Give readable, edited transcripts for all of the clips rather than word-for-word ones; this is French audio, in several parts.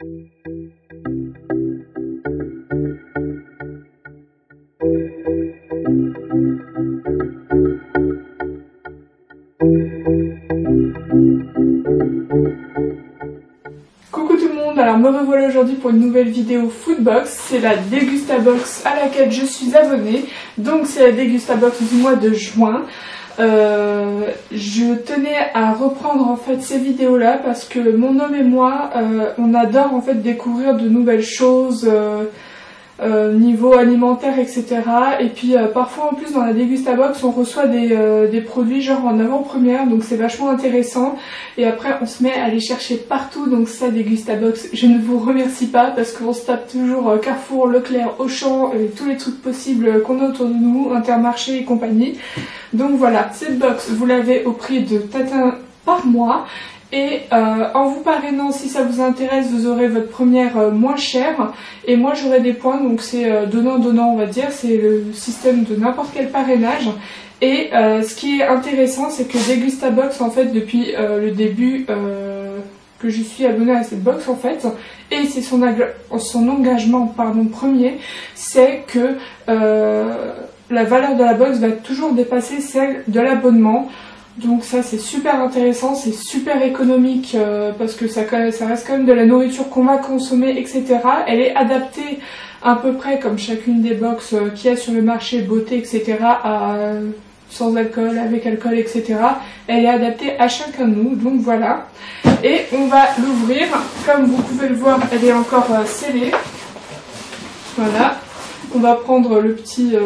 Coucou tout le monde, alors me revoilà aujourd'hui pour une nouvelle vidéo Foodbox. C'est la Dégustabox à laquelle je suis abonnée. Donc c'est la Dégustabox du mois de juin. Je tenais à reprendre en fait ces vidéos là parce que mon homme et moi on adore en fait découvrir de nouvelles choses niveau alimentaire, etc. Et puis parfois en plus dans la Dégustabox on reçoit des produits genre en avant-première, donc c'est vachement intéressant. Et après on se met à les chercher partout, donc ça Dégustabox, je ne vous remercie pas parce qu'on se tape toujours Carrefour, Leclerc, Auchan, et tous les trucs possibles qu'on a autour de nous, Intermarché et compagnie. Donc voilà, cette box vous l'avez au prix de tatin par mois. Et en vous parrainant, si ça vous intéresse, vous aurez votre première moins chère. Et moi j'aurai des points, donc c'est donnant-donnant on va dire, c'est le système de n'importe quel parrainage. Et ce qui est intéressant, c'est que Dégustabox en fait depuis le début que je suis abonnée à cette box en fait, et c'est son engagement premier, c'est que la valeur de la box va toujours dépasser celle de l'abonnement. Donc ça c'est super intéressant, c'est super économique parce que ça reste quand même de la nourriture qu'on va consommer, etc. Elle est adaptée à peu près comme chacune des box qu'il y a sur le marché, beauté, etc. Sans alcool, avec alcool, etc. Elle est adaptée à chacun de nous, donc voilà. Et on va l'ouvrir, comme vous pouvez le voir elle est encore scellée. Voilà, on va prendre le petit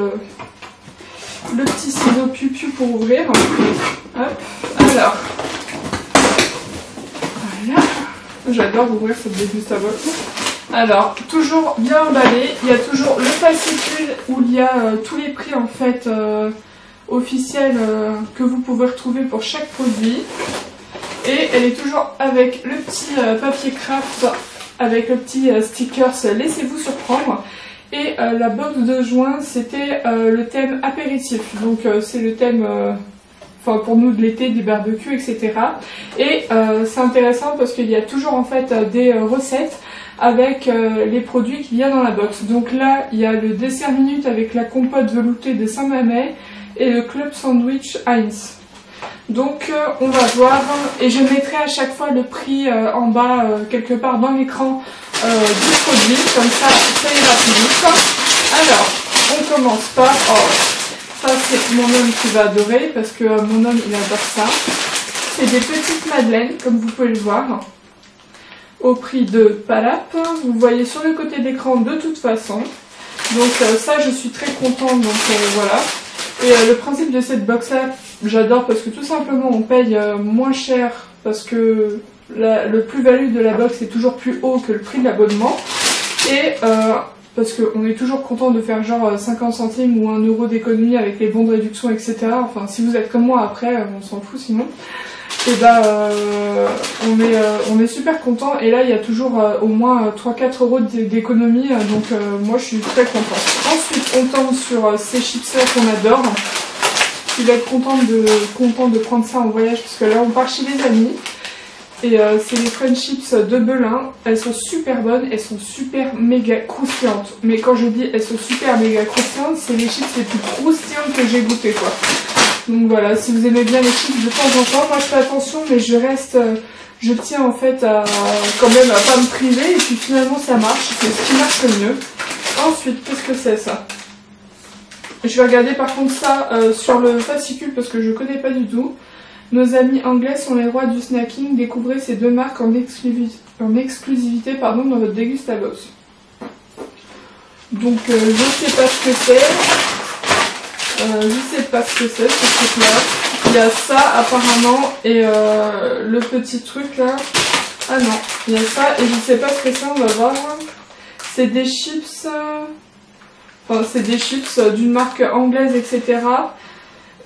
ciseau piu-piu pour ouvrir. Hop, alors, voilà, j'adore ouvrir cette Dégustabox. Alors, toujours bien emballé, il y a toujours le fascicule où il y a tous les prix en fait officiels que vous pouvez retrouver pour chaque produit. Et elle est toujours avec le petit papier craft, avec le petit stickers laissez-vous surprendre. Et la box de juin c'était le thème apéritif, donc c'est le thème pour nous de l'été, des barbecues, etc. Et c'est intéressant parce qu'il y a toujours en fait des recettes avec les produits qu'il y a dans la box. Donc là il y a le dessert minute avec la compote veloutée de Saint-Mamet et le club sandwich Heinz. Donc on va voir, et je mettrai à chaque fois le prix en bas quelque part dans l'écran du produit, comme ça ira plus vite. Alors on commence par, ça c'est mon homme qui va adorer parce que mon homme il adore ça. C'est des petites madeleines comme vous pouvez le voir au prix de Palap. Vous voyez sur le côté de l'écran de toute façon. Donc ça je suis très contente, donc voilà. Et le principe de cette box là j'adore parce que tout simplement on paye moins cher parce que le plus-value de la box est toujours plus haut que le prix de l'abonnement. Et parce qu'on est toujours content de faire genre 50 centimes ou 1 euro d'économie avec les bons de réduction, etc. Enfin si vous êtes comme moi après on s'en fout sinon. Et on est super content. Et là il y a toujours au moins 3-4 euros d'économie, donc moi je suis très contente. Ensuite on tombe sur ces chips là qu'on adore. Je vais être content de prendre ça en voyage parce que là on part chez les amis. Et c'est les French chips de Belin. Elles sont super bonnes, elles sont super méga croustillantes. Mais quand je dis elles sont super méga croustillantes, c'est les chips les plus croustillantes que j'ai goûtées quoi. Donc voilà, si vous aimez bien les chips de temps en temps, moi je fais attention mais je tiens en fait à quand même à pas me priver et puis finalement ça marche, c'est ce qui marche le mieux. Ensuite, qu'est-ce que c'est ça? Je vais regarder par contre ça sur le fascicule parce que je connais pas du tout. Nos amis anglais sont les rois du snacking, découvrez ces deux marques en exclusivité dans votre Dégustabox. Donc je sais pas ce que c'est. Je sais pas ce que c'est ce truc là. Il y a ça apparemment et le petit truc là. Ah non, il y a ça et je sais pas ce que c'est, on va voir. C'est des chips. Enfin c'est des chips d'une marque anglaise, etc.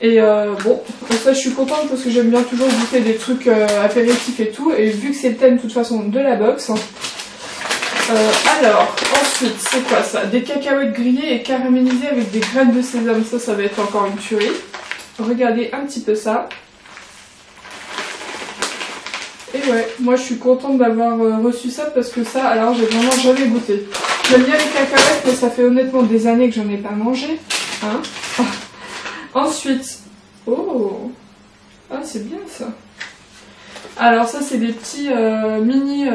Et bon, ça je suis contente parce que j'aime bien toujours goûter des trucs apéritifs et tout. Et vu que c'est le thème de toute façon de la box. Alors, ensuite, c'est quoi ça? Des cacahuètes grillées et caramélisées avec des graines de sésame. Ça va être encore une tuerie. Regardez un petit peu ça. Et ouais, moi je suis contente d'avoir reçu ça parce que ça, alors j'ai vraiment jamais goûté. J'aime bien les cacahuètes mais ça fait honnêtement des années que j'en ai pas mangé. Hein. Ensuite, oh, ah c'est bien ça. Alors ça c'est des petits mini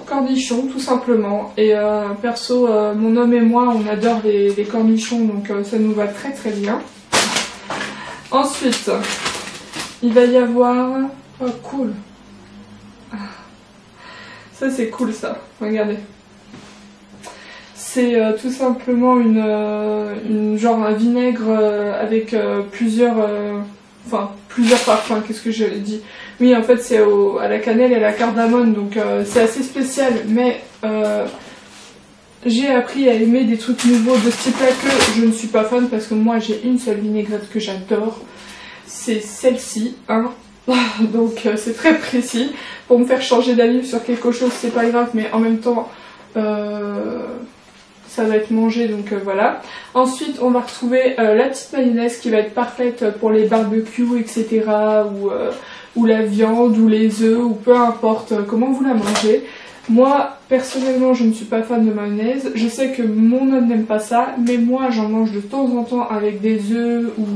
cornichons tout simplement. Et perso, mon homme et moi on adore les cornichons donc ça nous va très très bien. Ensuite, il va y avoir... Oh cool. Ça c'est cool ça, regardez. C'est tout simplement genre un vinaigre avec plusieurs parfums, qu'est-ce que j'avais dit? Oui en fait c'est à la cannelle et à la cardamone donc c'est assez spécial mais j'ai appris à aimer des trucs nouveaux de ce type là que je ne suis pas fan parce que moi j'ai une seule vinaigrette que j'adore, c'est celle-ci, hein. Donc c'est très précis, pour me faire changer d'avis sur quelque chose c'est pas grave mais en même temps ça va être mangé donc voilà. Ensuite on va retrouver la petite mayonnaise qui va être parfaite pour les barbecues etc. Ou la viande ou les œufs ou peu importe comment vous la mangez. Moi personnellement je ne suis pas fan de mayonnaise, je sais que mon homme n'aime pas ça mais moi j'en mange de temps en temps avec des œufs ou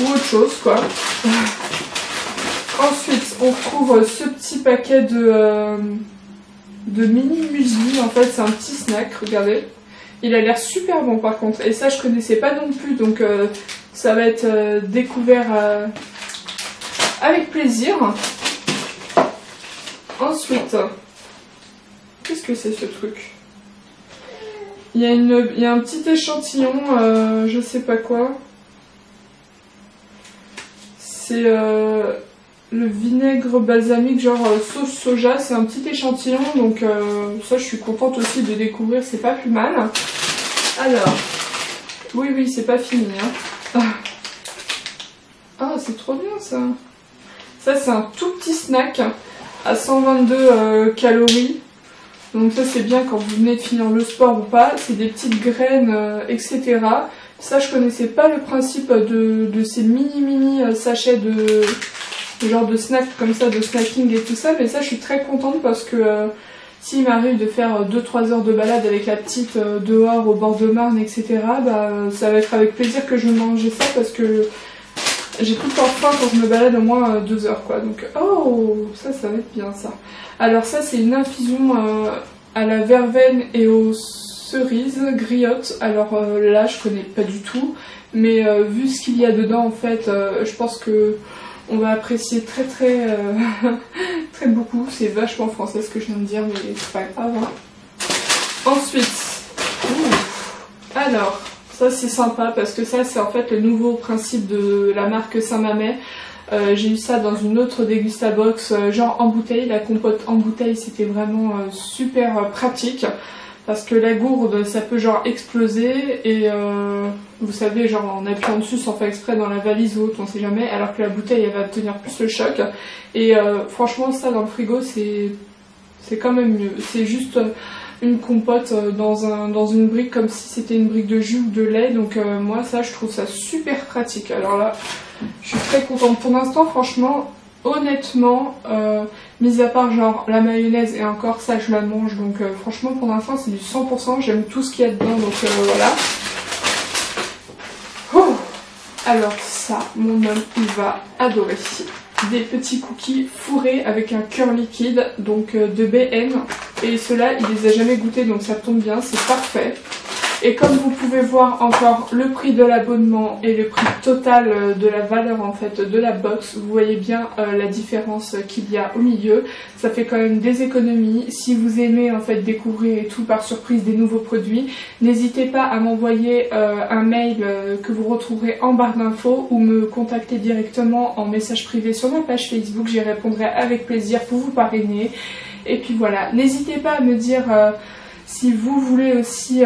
autre chose quoi. Ensuite on retrouve ce petit paquet de mini muesli, en fait c'est un petit snack, regardez. Il a l'air super bon par contre et ça je connaissais pas non plus donc ça va être découvert avec plaisir. Ensuite, qu'est-ce que c'est ce truc? Il y a un petit échantillon, je sais pas quoi. C'est le vinaigre balsamique genre sauce soja, c'est un petit échantillon donc ça je suis contente aussi de découvrir, c'est pas plus mal. Alors, oui c'est pas fini hein. Ah c'est trop bien ça. Ça c'est un tout petit snack à 122 calories. Donc ça c'est bien quand vous venez de finir le sport ou pas, c'est des petites graines etc. Ça je connaissais pas le principe de ces mini sachets de genre de snack comme ça, de snacking et tout ça, mais ça je suis très contente parce que s'il m'arrive de faire 2-3 heures de balade avec la petite dehors au bord de Marne etc. bah ça va être avec plaisir que je vais manger ça parce que j'ai tout le temps faim quand je me balade au moins 2 heures quoi, donc oh ça va être bien ça. Alors ça c'est une infusion à la verveine et aux cerises griottes, alors là je connais pas du tout mais vu ce qu'il y a dedans en fait je pense que on va apprécier très très beaucoup. C'est vachement français ce que je viens de dire mais c'est pas grave hein. Ensuite alors ça c'est sympa parce que ça c'est en fait le nouveau principe de la marque Saint-Mamet. J'ai eu ça dans une autre Dégustabox genre en bouteille, la compote en bouteille c'était vraiment super pratique parce que la gourde ça peut genre exploser et vous savez genre en appuyant dessus sans faire exprès dans la valise ou autre on sait jamais, alors que la bouteille elle va tenir plus le choc et franchement ça dans le frigo c'est quand même mieux, c'est juste une compote dans une brique comme si c'était une brique de jus ou de lait donc moi ça je trouve ça super pratique. Alors là je suis très contente pour l'instant franchement. Honnêtement, mis à part genre la mayonnaise et encore ça je la mange donc franchement pour l'instant c'est du 100%, j'aime tout ce qu'il y a dedans donc voilà. Oh, alors ça mon homme il va adorer. Des petits cookies fourrés avec un cœur liquide donc de BN et ceux-là il les a jamais goûtés donc ça tombe bien, c'est parfait. Et comme vous pouvez voir encore le prix de l'abonnement et le prix total de la valeur en fait de la box, vous voyez bien la différence qu'il y a au milieu. Ça fait quand même des économies. Si vous aimez en fait découvrir et tout par surprise des nouveaux produits, n'hésitez pas à m'envoyer un mail que vous retrouverez en barre d'infos ou me contacter directement en message privé sur ma page Facebook. J'y répondrai avec plaisir pour vous parrainer. Et puis voilà, n'hésitez pas à me dire... si vous voulez aussi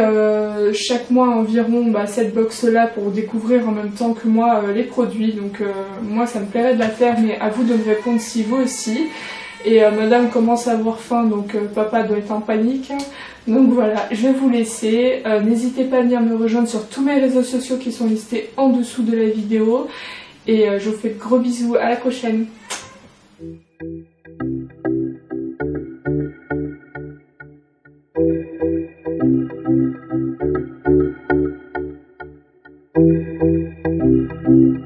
chaque mois environ cette box là pour découvrir en même temps que moi les produits, donc moi ça me plairait de la faire mais à vous de me répondre si vous aussi. Et madame commence à avoir faim donc papa doit être en panique. Donc voilà, je vais vous laisser. N'hésitez pas à venir me rejoindre sur tous mes réseaux sociaux qui sont listés en dessous de la vidéo. Et je vous fais de gros bisous, à la prochaine. Thank you.